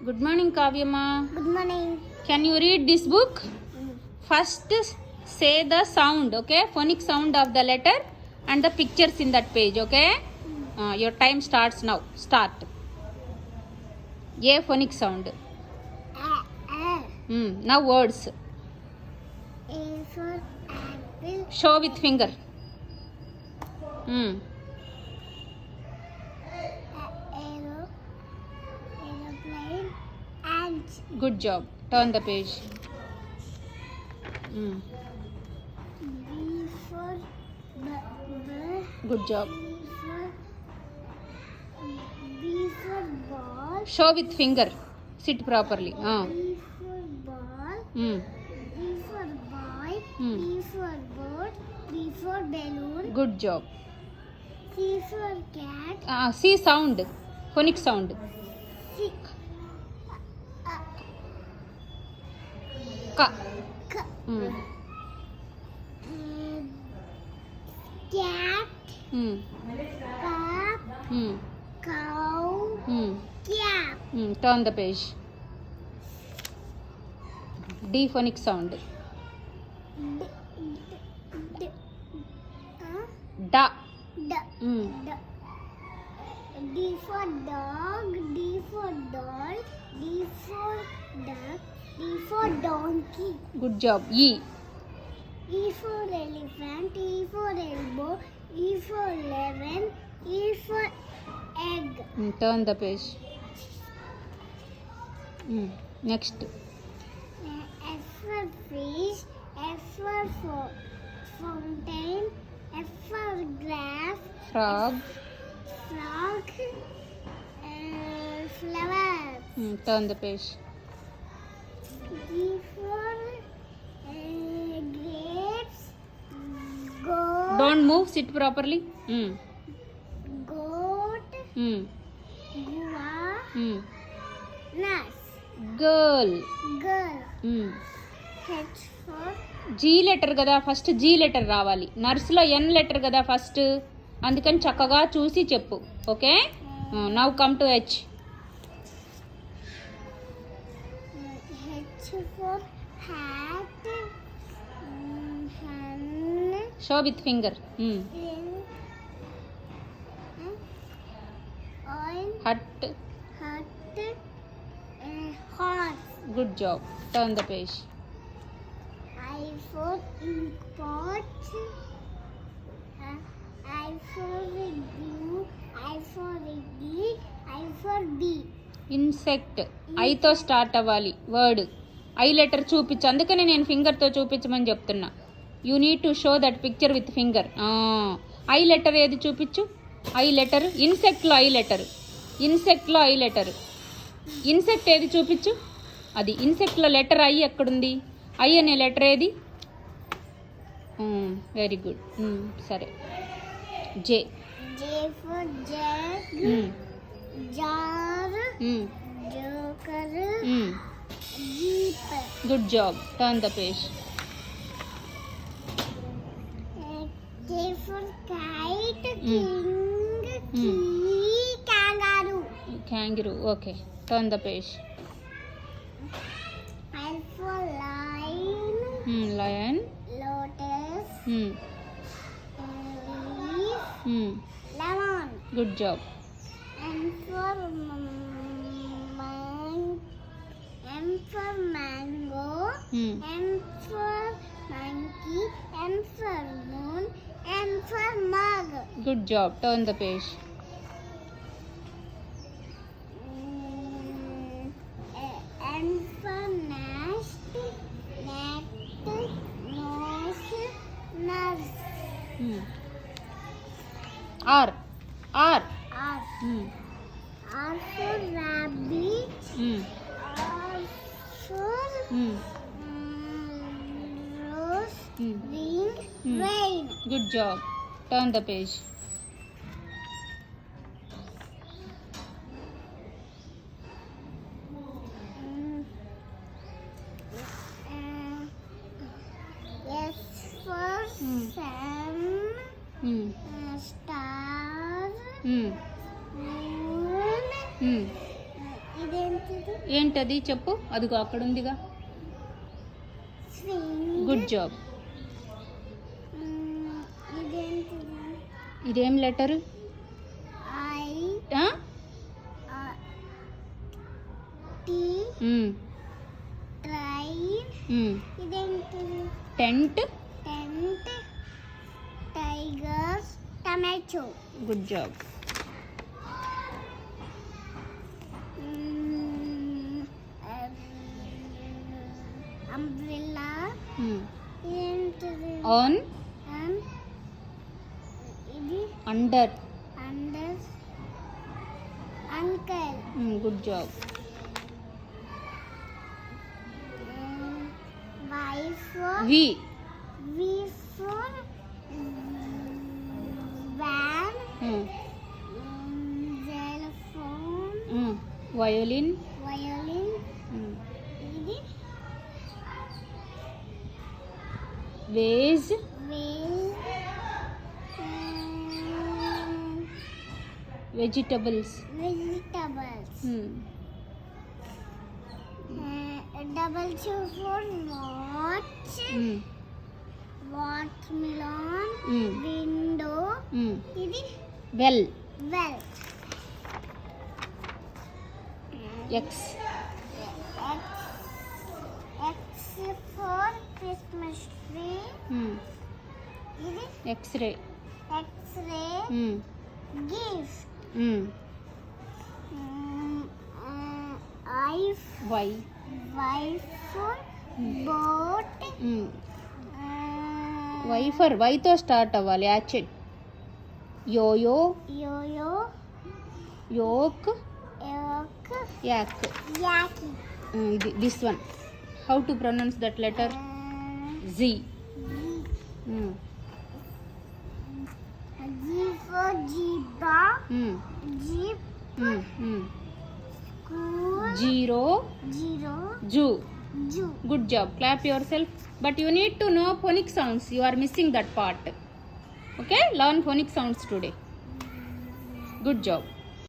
Good morning, Kavyama. Good morning. Can you read this book? First, say the sound, okay? Phonic sound of the letter and the pictures in that page, okay? Your time starts now. Start. A phonic sound. Now words. A for apple. Show with finger. Aeroplane. Ant. Good job. Turn the page. B for Good job. B for ball. Show with finger. Sit properly. B for ball. Hmm. B for boy. B for boat. B for balloon. Good job. C for cat. See sound. Phonic sound. C. Ka. K. Cat. Cup. Cow. Cap. Turn the page. D phonic sound. Da. D. D for dog. D for doll. D for duck. D for donkey. Good job. E. E for elephant. E for elbow. E for 11. E for egg. Turn the page. Next. F for fish. F for fountain. F for grass. Frog. Frog. Flower. Turn the page. G for grapes. Goat. Don't move. Sit properly. Goat. Guava. Nurse. Girl. Girl. H for G letter కదా first G letter రావాలి. నర్స్లో N letter కదా first, అందుకని చక్కగా చూసి చెప్పు. Okay, now come to H. H for hat. Hen. Show with finger. Oil. Hut. Hut. Horse. Good job. Turn the page. I for ink pot. I for glue. I for iggy. I for bee. Insect. ఐతో start అవ్వాలి word. I letter చూపించు, అందుకనే నేను ఫింగర్తో చూపించమని చెప్తున్నా. You need to show that picture with finger. I letter ఏది చూపించు. I letter. ఇన్సెక్ట్లో ఐ లెటర్. ఇన్సెక్ట్లో ఐ లెటర్. ఇన్సెక్ట్ ఏది చూపించు. అది ఇన్సెక్ట్లో లెటర్ ఐ ఎక్కడుంది. ఐ అనే లెటర్ ఏది. Very good. సరే. J. J for jug. Jar. Joker. Jeep. Good job. Turn the page. K for kite. King. Key. Kangaroo. Kangaroo. Okay. Turn the page. L for lion. Lion. Lotus. Leaf. Lemon. Good job. M for mango. M for monkey. M for moon. M for mug. Good job. Turn the page. N for nest. Net. Nose. Nurse. R. R. R. R for rabbit. R for rose. Ring. Rain. Good job. Turn the page. S for sun. Star. Moon. Identity. ఏంటది చెప్పు. అదిగో అక్కడ ఉందిగా. Swing. Good job. ఇదేంటిది? ఇదేం letter? I T. Train. ఇదేంటిది? Tent. Tent. Tigers. Tomato. Good job. Umbrella. ఇదేంటిది? On. ఇది under. Under. Uncle. Good job. Wife. V. V for van. xylophone. Violin. Violin. ఇది vase. Whale. Vegetables. Vegetables. Double U for watch. Watermelon. Window. ఇది well. Well. X. X for Christmas tree. ఇది x ray. X ray. Gift. Y. Wife. Boat. Wiper. వైతో start అవ్వాలి. Yacht. Yoyo. Yo-yo. Yoke. Yolk. Yak. యాకి. ఇది this one. How to pronounce that letter? Z. G for zebra. Jeep. School. Zero. Zero. Zoo. Zoo. Good job. Clap yourself. But you need to know phonic sounds. You are missing that part. Okay? Learn phonic sounds today. Good job.